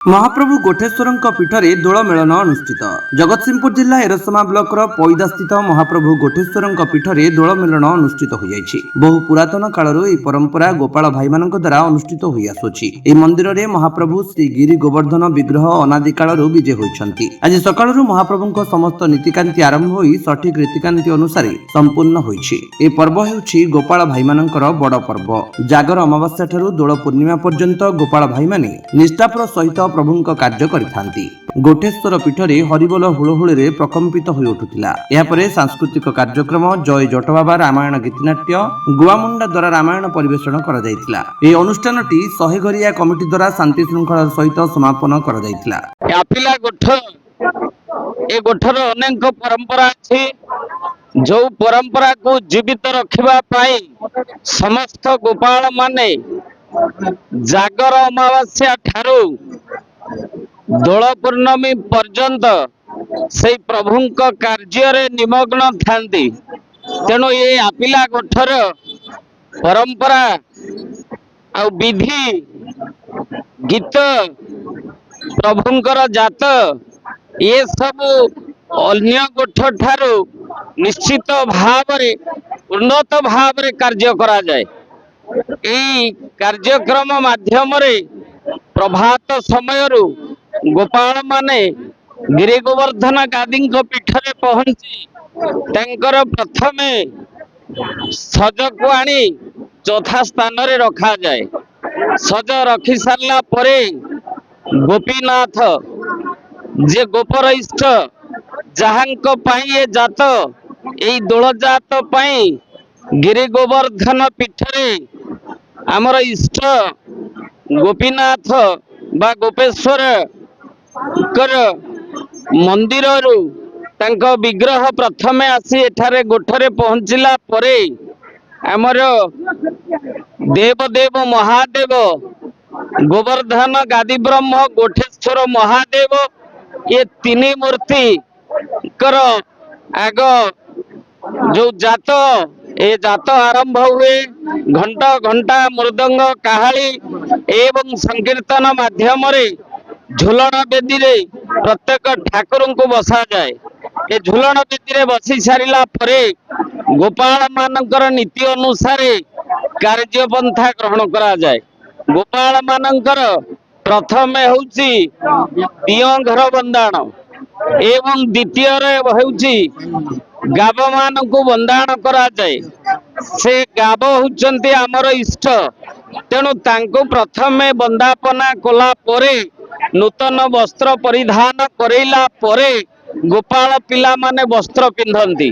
महाप्रभु गोठेश्वर पीठरे दोल melon अनुष्ठित। Jagatsinghpur जिला एरसमा block पैदा स्थित महाप्रभु गोठेश्वर पीठरे दोल मेलन अनुष्ठित हो जाइछि। बहु पुरातन कालरू यह परंपरा गोपाल भाई मानक द्वारा अनुष्ठित हो आसुछि। एही मंदिर में महाप्रभु श्री गिरी गोवर्धन विग्रह अनादि कालरू विजे होइछन्ति। आज सकाळरू महाप्रभुଙ୍କ समस्त नीतिकांति आरंभ होई सठिक रीतिकांति अनुसार संपूर्ण होइछि। ए पर्व हेउछि गोपाल भाई मानकर बड़ पर्व। जागर अमावास्या ठारू दोल पूर्णिमा पर्यंत गोपाल भाई माने निष्ठापर सहित प्रभुଙ୍କ कार्य करिथांती। गोठेश्वर पीठरे हरिबोल हुलहुली प्रकंपित हो उठुथिला। यापरे सांस्कृतिक कार्यक्रम जय जटबाबा रामायण गीतनाट्य गुआमुंडा द्वारा रामायण परिवेषण करा जायतिला। एही अनुष्ठानटी 100 घरिया कमिटी द्वारा शांति श्रृंखला सहित समापन करा जायतिला। आपिला गोठ ए गोठर अनेक परंपरा अछि। जो परंपरा को जीवित रखिबा पाई समस्त गोपाल माने जागर अमावास्या ठारू दोल पूर्णमी पर्यंत से प्रभुंक कार्य निमग्न थांती। तेणु ये आपिला गोठर परंपरा आ विधि गीत प्रभुंकर जात ये सब अन्य गोठ ठारू निश्चित भाव उन्नत भाव कार्य करा जाए। यही कार्यक्रम माध्यम प्रभात समय गोपाल माने गिरी गोवर्धन गादी पीठरे पहुंची प्रथमे सज को आनी चौथा स्थान रे रखा जाए। सज रखी सारला परे गोपीनाथ जे गोपर इष्ट जहांक पाई ये जात यही दोल जात पाई गिरी गोवर्धन पीठरे आमर इष्ट गोपीनाथ बा गोपेश्वर कर मंदिर विग्रह प्रथमे आसी एठारे गोठरे पहुंचला परे आमर देवदेव महादेव गोवर्धन गादी ब्रह्म गोठेश्वर महादेव ये तीन मूर्ति कर आग जो जात ए जात आरंभ हुए घंटा घंटा मृदंग काहाली एवं संकीर्तन माध्यम झुलन बेदी रे प्रत्येक ठाकुर को बसा जाए। ए झुलन बेदी रे बसी सारिला परे गोपाल मानकर नीति अनुसार कार्यपंथा ग्रहण करा जाए। गोपाल मानकर प्रथम होउची दियो घर बंदाण एवं द्वितीय रे होउची गाब मान को बंदाण करा जाए। से गाब होउचंती आमर इष्ट। तेणु तांको प्रथमे बंदापना कला परे नूतन वस्त्र परिधान करेला परे गोपाल पिला माने वस्त्र पिंधंती।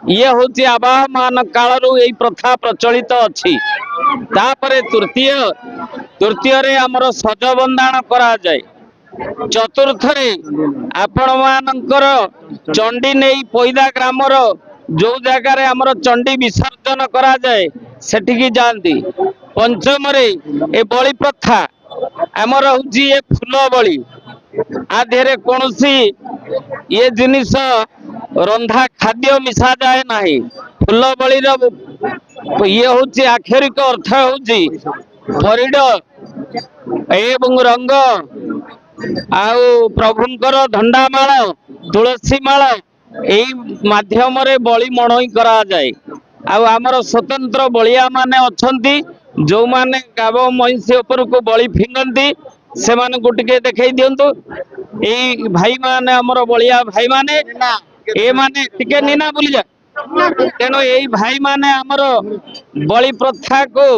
ये होची आवाहमान कालरू एई प्रथा प्रचलित अछि। तापरे तृतीय रे आमर सज बंदाण करा जाए। चतुर्थ रे आपण मानकर चंडी नहीं पैदा ग्रामर जो जगार आमर चंडी विसर्जन करा जाए सेठिकी जाती। पंचम रे ए बलि प्रथा आमर होची ए फूल बलि आधे कौनसी ये जिनिस रंधा खाद्य मिसा जाए नहीं। फूल बलि ये होची आक्षरिक अर्थ होची फरीड एवं रंग आउ प्रभुंकर धंडामाल तुलसी माल यही माध्यम बलि मणई करा जाए। आउ आमर स्वतंत्र बलिया माने अछंती जो माने गाव महिषी ऊपर को बलि फिंगंती से माने को टिके देखै दियंतु। एई भाई माने आमर बलिया भाई माने ए माने टिके नीना बोली जा। तेणु यही भाई माने आमर बलि प्रथा को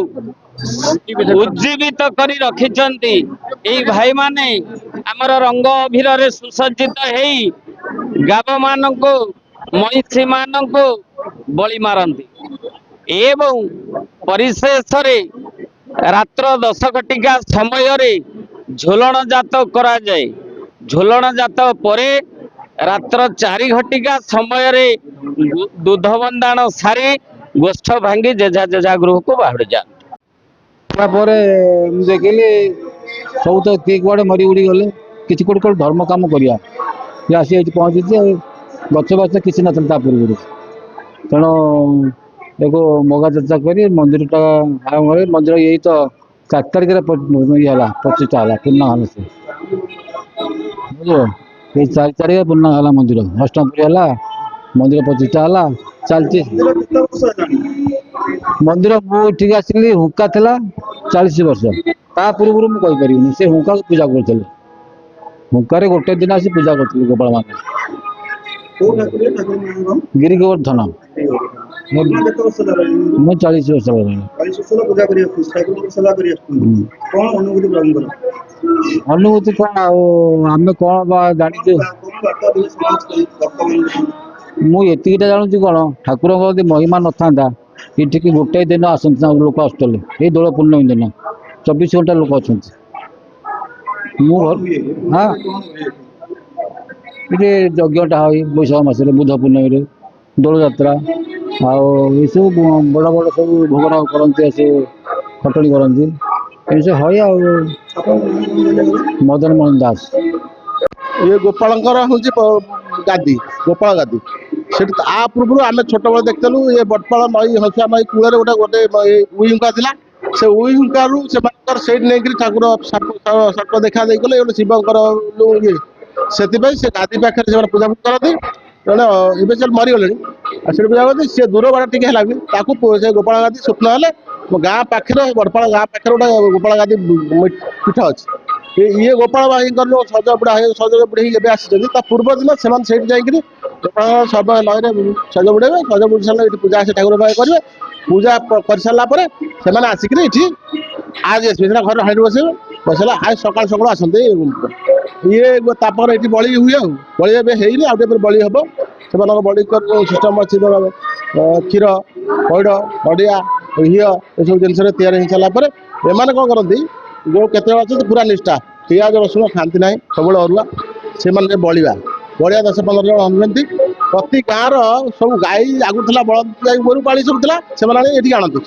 उज्जीवित करी रखिचंती। एई भाई माने आमर रंग अभिर रे सुसज्जित हेई गाब मान को महिषी मान को बलि मारंती। एवं परिशेष रे रात्र 10 घटिका समय रे झोलन जात करा जाए। झोलन जात परे रात्र 4 घटिका समय रे दूध बंदाण सारी गोष्ठ भांगी जेजा जेजा गृह को बाहर जा। देखिली सब तो किए कड़े मरी उड़ी गले किसी कोट कोट धर्म काम करिया आसी पहुंची गच बच किसी ना पूर्व तेणु देखो मगा चर्चा कर मंदिर आरंभ मंदिर यही तो 4 तारिख प्रतिष्ठा है पूर्ण से ବୁଝିଲ ଏଇ 4 ତାରିଖ ପୂର୍ଣ୍ଣ ହେଲା ମନ୍ଦିର ଅଷ୍ଟମପୁରୀ ହେଲା ମନ୍ଦିର ପ୍ରତିଷ୍ଠା ହେଲା ଚାଲିଛି ମନ୍ଦିର କେତେ ବର୍ଷ ହେଲାଣି? ମନ୍ଦିର ମୁଁ ଏଠିକି ଆସିଲି ହୁଙ୍କା ଥିଲା 40 ବର୍ଷ ତା ପୂର୍ବରୁ ମୁଁ କହିପାରିବିନି ସେ ହୁଙ୍କାକୁ ପୂଜା କରୁଥିଲେ ହୁଙ୍କାରେ ଗୋଟେ ଦିନ ଆସି ପୂଜା କରୁଥିଲି ଗୋପାଳ ମାଙ୍କୁ କୋଉ ଠାକୁର ଠାକୁର ନାମ କଣ? ଗିରି ଗୋବର୍ଦ୍ଧନ ଆପଣ କେତେ ବର୍ଷ ହେଲାଣି? ମୁଁ 40 ବର୍ଷ ହେଲାଣି 40 ବର୍ଷ ହେଲା ପୂଜା କରି ଆସୁଛନ୍ତି, ଠାକୁରଙ୍କ ସେବା କରି ଆସୁଛନ୍ତି। କଣ ଅନୁଭୂତି ପ୍ରଭୁଙ୍କର? ଅନୁଭୂତି କଣ ଆଉ ଆମେ କଣ ବା ଜାଣିଛୁ କଣ ବାର୍ତ୍ତା ଦେବେ ସମାଜ ବର୍ତ୍ତମାନ? ମୁଁ ଏତିକିଟା ଜାଣୁଛି କଣ ଠାକୁରଙ୍କ ଯଦି ମହିମା ନଥାନ୍ତା ଏଠିକି ଗୋଟେ ଦିନ ଆସନ୍ତି ଲୋକ ଆସୁଥିଲେ ଏଇ ଦୋଳ ପୂର୍ଣ୍ଣମୀ ଦିନ 24 ଘଣ୍ଟା ଲୋକ ଅଛନ୍ତି ମୁଁ କଣ ହୁଏ? ହଁ କଣ ହୁଏ? ଏଠି ଯଜ୍ଞଟା ହୁଏ ବୈଶାଖ ମାସରେ ବୁଧ ପୂର୍ଣ୍ଣମୀରେ ଦୋଳଯାତ୍ରା ଆଉ ଏସବୁ ବଡ଼ ବଡ଼ ସବୁ ଭୋଗରାଗ କରନ୍ତି ଆସି ଖଟଣି କରନ୍ତି ଏସବୁ ହୁଏ ଆଉ ଆପଣଙ୍କ ନାମ କଣ କହିଲେ ଆଜ୍ଞା? ମଦନ ମୋହନ ଦାସ ଇଏ ଗୋପାଳଙ୍କର ହଉଛି ଗାଦି ଗୋପାଳ ଗାଦି ସେଠି ତା ପୂର୍ବରୁ ଆମେ ଛୋଟବେଳେ ଦେଖିଥିଲୁ ଇଏ ବଟପାଳ ନଈ ହଂସା ନଈ କୂଳରେ ଗୋଟେ ଉଇ ହୁଙ୍କା ଥିଲା ସେ ଉଇ ହୁଙ୍କାରୁ ସେମାନଙ୍କର ସେଇଠି ନେଇକରି ଠାକୁର ସର୍ପ ଦେଖା ଦେଇଗଲେ ଗୋଟେ ଶିବଙ୍କର ଯୋଉ ଇଏ ସେଥିପାଇଁ ସେ ଗାଦି ପାଖରେ ସେମାନେ ପୂଜାପୂଜି କରନ୍ତି ଜଣେ ଏବେ ସେ ମରିଗଲେଣି ଆଉ ସେଠି ପୂଜା କରନ୍ତି ସେ ଦୂର ବାଟ ଟିକେ ହେଲାଣି ତାକୁ ସେ ଗୋପାଳ ଗାଦି ସ୍ୱପ୍ନ ହେଲେ ମୋ ଗାଁ ପାଖରେ ବଡ଼ପାଳ ଗାଁ ପାଖରେ ଗୋଟେ ଗୋପାଳ ଗାଦି ପୀଠ ଅଛି ଇଏ ଗୋପାଳ ଭାଇଙ୍କର ଯୋଉ ସଜ ବୁଡ଼ା ବୁଡ଼ି ଏବେ ଆସିଛନ୍ତି ତା ପୂର୍ବ ଦିନ ସେମାନେ ସେଇଠି ଯାଇକିରି ସର୍ବ ନଈରେ ସଜ ବୁଡ଼େଇବେ ସଜ ବୁଡ଼ି ସାରିଲେ ଏଠି ପୂଜା ସେ ଠାକୁର ପାଇଁ କରିବେ ପୂଜା କରିସାରିଲା ପରେ ସେମାନେ ଆସିକିରି ଏଠି ଆଜି ଆସିବେ ସେଟା ଘରେ ହାଣ୍ଡି ବସେଇବେ ବସେଇଲା ଆଜି ସକାଳୁ ସକାଳୁ ଆସନ୍ତି ଇଏ ତାପରେ ଏଠି ବଳି ହୁଏ ଆଉ ବଳି ଏବେ ହେଇନି ଆଉ ଟିକେ ବଳି ହବ ସେମାନଙ୍କ ବଳି ସିଷ୍ଟମ ଅଛି କ୍ଷୀର ପଇଡ଼ ନଡ଼ିଆ ଘିଅ ଏସବୁ ଜିନିଷରେ ତିଆରି ହେଇସାରିଲା ପରେ ଏମାନେ କଣ କରନ୍ତି ଯୋଉ କେତେବେଳେ ଅଛନ୍ତି ପୁରା ନିଷ୍ଠା ପିଆଜ ରସୁଣ ଖାଆନ୍ତି ନାହିଁ ସବୁବେଳେ ଅରୁଆ ସେମାନେ ବଳିବା 10-15 ଜଣ ଅଛନ୍ତି ପ୍ରତି ଗାଁର ସବୁ ଗାଈ ଆଗରୁ ଥିଲା ବଳଦ ଗାଈ ଗୋରୁ ପାଳି ସବୁ ଥିଲା ସେମାନେ ଏଠିକି ଆଣନ୍ତି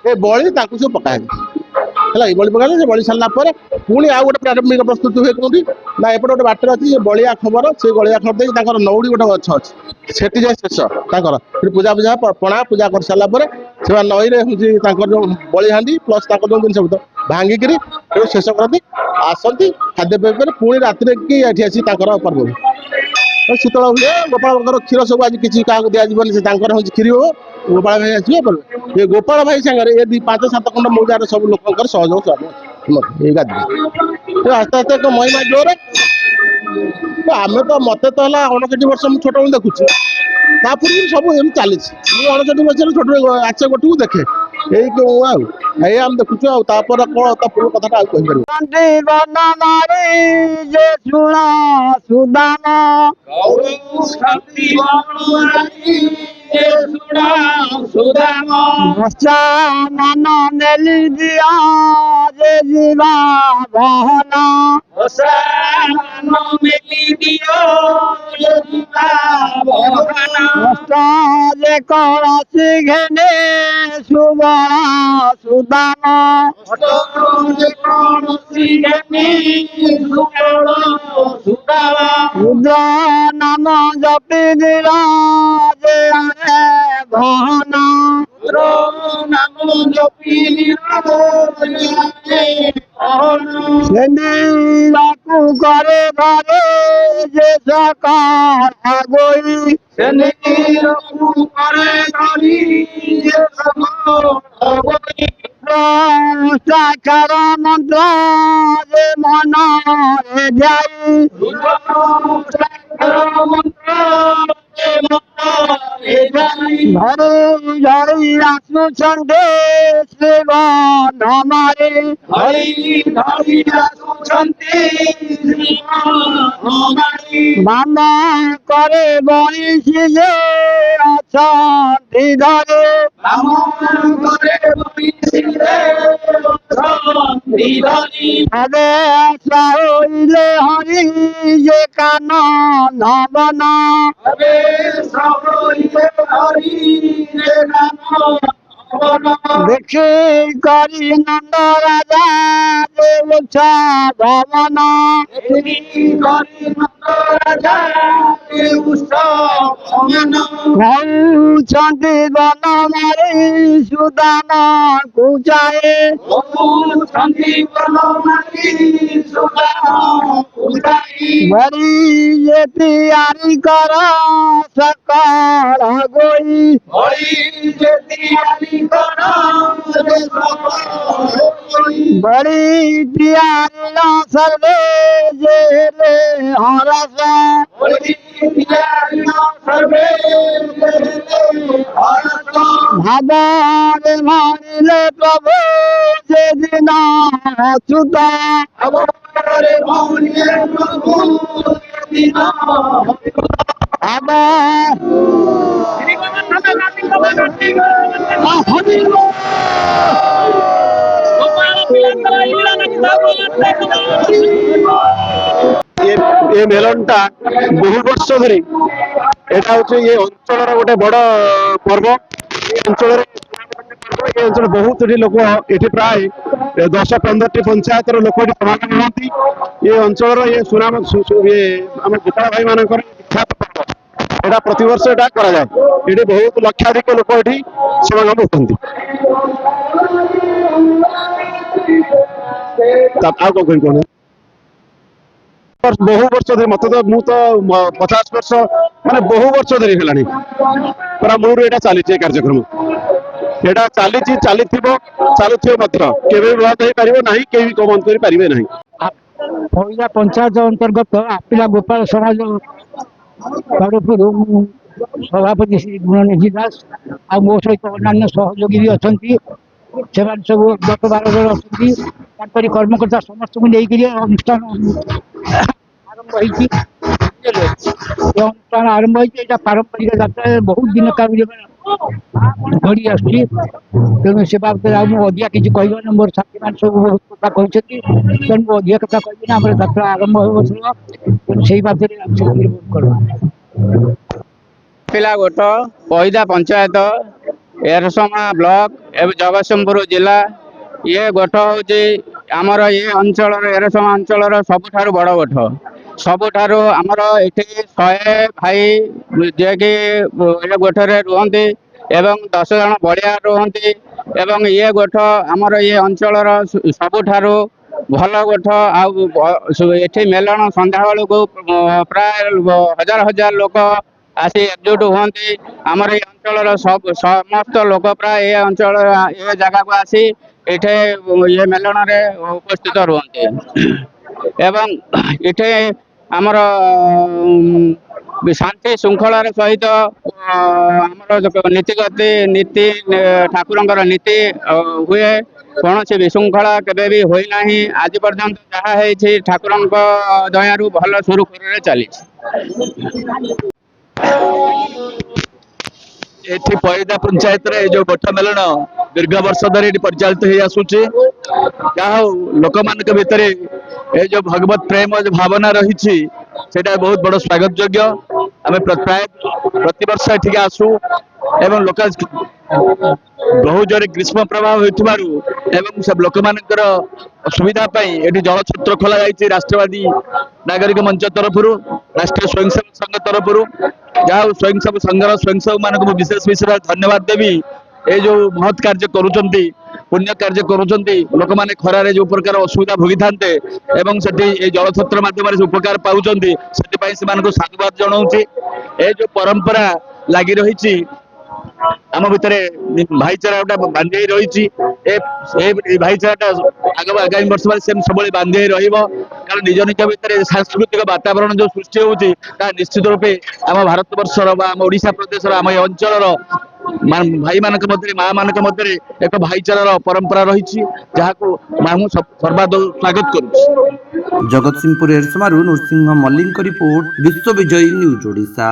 ଏ ବଳି ତାକୁ ସବୁ ପକାନ୍ତି ହେଲା ବଳି ପକାନ୍ତି ସେ ବଳି ସାରିଲା ପରେ ପୁଣି ଆଉ ଗୋଟେ ପ୍ରାରମ୍ଭିକ ପ୍ରସ୍ତୁତି ହୁଏ କୋଉଠି ନା ଏପଟେ ଗୋଟେ ବାଟରେ ଅଛି ବଳିଆ ଖବର ସେ ବଳିଆ ଖବର ଦେଇକି ତାଙ୍କର ନଉଡ଼ି ଗୋଟେ ଗଛ ଅଛି ସେଠି ଯାଏ ଶେଷ ତାଙ୍କର ସେଠି ପୂଜା ପଣା ପୂଜା କରିସାରିଲା ପରେ ସେମାନେ ନଈରେ ହଉଛି ତାଙ୍କର ଯୋଉ ବଳି ହାଣ୍ଡି ପ୍ଲସ୍ ତାଙ୍କର ଯୋଉ ଜିନିଷ ଭାଙ୍ଗିକିରି ଶେଷ କରନ୍ତି ଆସନ୍ତି ଖାଦ୍ୟପେୟ କରି ପୁଣି ରାତିରେ କି ଏଠି ଆସି ତାଙ୍କର ପର୍ବ ଶୀତଳ ହୁଏ ଗୋପାଳଙ୍କର କ୍ଷୀର ସବୁ ଆଜି କିଛି କାହାକୁ ଦିଆଯିବନି ସେ ତାଙ୍କର ହଉଛି କ୍ଷୀରି ହବ ଗୋପାଳ ଭାଇ ଆସିବେ ଏ ଗୋପାଳ ଭାଇ ସାଙ୍ଗରେ ଏ 5-7 ଖଣ୍ଡ ମୌଜାର ସବୁ ଲୋକଙ୍କର ସହଯୋଗ ଏଇ ଗାଦିରେ ଆସ୍ତେ ଆସ୍ତେ ଏକ ମହିମା ଜୋରେ ଆମେ ତ ମତେ ତ ହେଲା 59 ବର୍ଷ ମୁଁ ଛୋଟବେଳୁ ଦେଖୁଛି ତା ପୂର୍ବରୁ ସବୁ ଏମିତି ଚାଲିଛି ମୁଁ 59 ବର୍ଷରେ ଛୋଟ ଆଚେ ଗୋଟକୁ ଦେଖେ ଏଇ ଆଉ ଏଇ ଆମେ ଦେଖୁଛୁ ଆଉ ତାପରେ କଣ ତା ପୂର୍ବ କଥାଟା ଆଉ କହିପାରିବୁ ଯେ ଶୁଣ ସୁଦାନ ମାନ ନେଲି ଦିଆ ଯେ ଯିବା ବହନ ଯେ କଳସି ଘେନେ ସୁବଳ ସୁଦାନ ରୁଦ୍ର ନାମ ଜପି ଦିଲା ଯେ ଭହନ ସେନିବାକୁ করে ঘরে যে সকাল আগই সাকার মন্ত্র যে মনে যাই ঘরে ঝড়ি আসুছন্তে শিব নমারে বামা করে বইছি যে অছন্তি ধরে আবে হইলে হরি যে কান নবন দেখি করি নন্দ রাজা যে ভবন କହୁଛନ୍ତି ବନ ମାରି ସୁଦାନ କୁଚାଏ ବରି ଯେ ତିଆରି କର ସକାଳ ଗୋଇ ବଡ଼ି ତିଆରି ନ ସର୍ବେ ଯେ ହରସ ଭାବରେ ମାରିଲେ ପ୍ରଭୁ ସେଦିନ ଅଚ୍ୟୁତ ଆମ ଏ ମେଲନଟା ବହୁ ବର୍ଷ ଧରି এটা হচ্ছে এই অঞ্চলের গোটে বড় পর্ব এই অঞ্চলের এই অঞ্চল বহুত লোক এটি প্রায় 10-15টি পঞ্চায়েতর লোক এটি সমাগম হুঁতি এই অঞ্চলের এই সুনাম আমার গোপাল ভাই মানকর বিখ্যাত পর্ব এটা প্রতিবর্ষ এটা করা যায় এটি বহুত লক্ষাধিক লোক এটি সমাগম হুঁতি ଆଉ କଣ କହିବି କଣ বহু ବର୍ଷ ଧରି ମତେ ତ ମୁଁ ତ 50 ବର୍ଷ ମାନେ ବହୁ ବର୍ଷ ଧରି ହେଲାଣି ପୁରା ମୂଳରୁ ଏଇଟା ଚାଲିଛି ଏ କାର୍ଯ୍ୟକ୍ରମ এটা ଚାଲିଛି ଚାଲୁଥିବ ମଧ୍ୟ କେବେ ବି ବନ୍ଦ ହେଇପାରିବ ନାହିଁ କେହି ବି ବନ୍ଦ କରିପାରିବେ ନାହିଁ ପଇଲା ପଞ୍ଚାୟତ ଅନ୍ତର୍ଗତ ଆपिଲା ଗୋପାଳ ସମାଜ ତରଫରୁ ମୁଁ ସଭାପତି ଶ୍ରୀ ଗୁଣନିଧି ଦାସ ଆଉ ମୋ ସହିତ ଅନ୍ୟାନ୍ୟ ସହଯୋଗୀ ବି ଅଛନ୍ତି ସେମାନେ ସବୁ 10-12 ଜଣ ଅଛନ୍ତି ତାଙ୍କରି କର୍ମକର୍ତ୍ତା ସମସ୍ତଙ୍କୁ ନେଇକରି ଅନୁଷ୍ଠାନ ଆରମ୍ଭ ହେଇଛି ଏ ଅନୁଷ୍ଠାନ ଆରମ୍ଭ ହେଇଛି ଏଇଟା ପାରମ୍ପରିକ ଯାତ୍ରା ବହୁତ ଦିନ କାଳ ଘଡ଼ି ଆସୁଛି ତେଣୁ ସେ ବାବଦରେ ଆଉ ମୁଁ ଅଧିକା କିଛି କହିବନି ମୋର ସାଥୀମାନେ ସବୁ ବହୁତ କଥା କହିଛନ୍ତି ତେଣୁ ମୁଁ ଅଧିକା କଥା କହିବିନି ଆମର ଯାତ୍ରା ଆରମ୍ଭ ହେବ ତେଣୁ ସେଇ ବାବଦରେ ଆମେ ସବୁ କରିବା ପିଲା ଗୋଟ ପଇଦା ପଞ୍ଚାୟତ ଏରସମା ବ୍ଲକ ଏବଂ ଜଗତସିଂହପୁର ଜିଲ୍ଲା ଇଏ ଗୋଠ ହେଉଛି ଆମର ଏ ଅଞ୍ଚଳର ଏରସମା ଅଞ୍ଚଳର ସବୁଠାରୁ ବଡ଼ ଗୋଠ ସବୁଠାରୁ ଆମର ଏଠି 100 ଭାଇ ଯିଏକି ଏ ଗୋଠରେ ରୁହନ୍ତି ଏବଂ 10 ଜଣ ବଳିଆ ରୁହନ୍ତି ଏବଂ ଇଏ ଗୋଠ ଆମର ଏ ଅଞ୍ଚଳର ସବୁଠାରୁ ଭଲ ଗୋଠ ଆଉ ଏଠି ମେଲଣ ସନ୍ଧ୍ୟାବେଳକୁ ପ୍ରାୟ ହଜାର ହଜାର ଲୋକ ଆସି ଏକଜୁଟ ହୁଅନ୍ତି ଆମର ଏ ଅଞ୍ଚଳର ସମସ୍ତ ଲୋକ ପ୍ରାୟ ଏ ଅଞ୍ଚଳ ଏ ଜାଗାକୁ ଆସି ଏଠି ଏ ମେଲଣରେ ଉପସ୍ଥିତ ରୁହନ୍ତି ଏବଂ ଏଠି ଆମର ଶାନ୍ତି ଶୃଙ୍ଖଳାର ସହିତ ଆମର ନୀତି ଠାକୁରଙ୍କର ନୀତି ହୁଏ କୌଣସି ବିଶୃଙ୍ଖଳା କେବେ ବି ହୋଇନାହିଁ ଆଜି ପର୍ଯ୍ୟନ୍ତ ଯାହା ହେଇଛି ଠାକୁରଙ୍କ ଦୟାରୁ ଭଲ ସୁରୁଖୁରୁରେ ଚାଲିଛି ଏଠି ପଇଦା ପଞ୍ଚାୟତରେ ଏ ଯୋଉ ଗୋଠ ମେଲଣ ଦୀର୍ଘ ବର୍ଷ ଧରି ଏଠି ପରିଚାଳିତ ହେଇ ଆସୁଛି ଯାହା ହଉ ଲୋକମାନଙ୍କ ଭିତରେ ଏ ଯୋଉ ଭଗବତ ପ୍ରେମ ଯୋଉ ଭାବନା ରହିଛି ସେଇଟା ବହୁତ ବଡ ସ୍ୱାଗତ ଯୋଗ୍ୟ ଆମେ ପ୍ରାୟ ପ୍ରତିବର୍ଷ ଏଠିକି ଆସୁ ଏବଂ ଲୋକ ବହୁ ଜୋରେ ଗ୍ରୀଷ୍ମ ପ୍ରବାହ ହେଉଥିବାରୁ ଏବଂ ସେ ଲୋକମାନଙ୍କର ସୁବିଧା ପାଇଁ ଏଠି ଜଳଛତ୍ର ଖୋଲା ଯାଇଛି ରାଷ୍ଟ୍ରବାଦୀ ନାଗରିକ ମଞ୍ଚ ତରଫରୁ ରାଷ୍ଟ୍ରୀୟ ସ୍ୱୟଂସେବକ ସଂଘ ତରଫରୁ ଯାହା ହଉ ସ୍ୱୟଂସେବକ ସଂଘର ସ୍ୱୟଂସେବକ ମାନଙ୍କୁ ମୁଁ ବିଶେଷ ଧନ୍ୟବାଦ ଦେବି ଏ ଯୋଉ ମହତ କାର୍ଯ୍ୟ କରୁଛନ୍ତି ପୁଣ୍ୟ କାର୍ଯ୍ୟ କରୁଛନ୍ତି ଲୋକମାନେ ଖରାରେ ଯୋଉ ପ୍ରକାର ଅସୁବିଧା ଭୋଗିଥାନ୍ତେ ଏବଂ ସେଠି ଏଇ ଜଳଛତ୍ର ମାଧ୍ୟମରେ ଉପକାର ପାଉଛନ୍ତି ସେଥିପାଇଁ ସେମାନଙ୍କୁ ସାଧୁବାଦ ଜଣାଉଛି ଏ ଯୋଉ ପରମ୍ପରା ଲାଗି ରହିଛି ଆମ ଭିତରେ ଭାଇଚାରା ଗୋଟେ ବାନ୍ଧି ହେଇ ରହିଛି ଏ ଭାଇଚାରାଟା ଆଗାମୀ ବର୍ଷ ସବୁବେଳେ ବାନ୍ଧି ହେଇ ରହିବ କାରଣ ନିଜ ନିଜ ଭିତରେ ସାଂସ୍କୃତିକ ବାତାବରଣ ଯୋଉ ସୃଷ୍ଟି ହଉଛି ତାହା ନିଶ୍ଚିତ ରୂପେ ଆମ ଭାରତବର୍ଷର ବା ଆମ ଓଡିଶା ପ୍ରଦେଶର ଆମ ଏ ଅଞ୍ଚଳର ଭାଇମାନଙ୍କ ମଧ୍ୟରେ ମା ମାନଙ୍କ ମଧ୍ୟରେ ଏକ ଭାଇଚାରାର ପରମ୍ପରା ରହିଛି ଯାହାକୁ ମୁଁ ସର୍ବାଦୌ ସ୍ୱାଗତ କରୁଛି ଜଗତସିଂହପୁର ଏରସମାରୁ ନୃସିଂହ ମଲ୍ଲିକଙ୍କ ରିପୋର୍ଟ ବିଶ୍ୱ ବିଜୟୀ ନ୍ୟୁଜ ଓଡ଼ିଶା।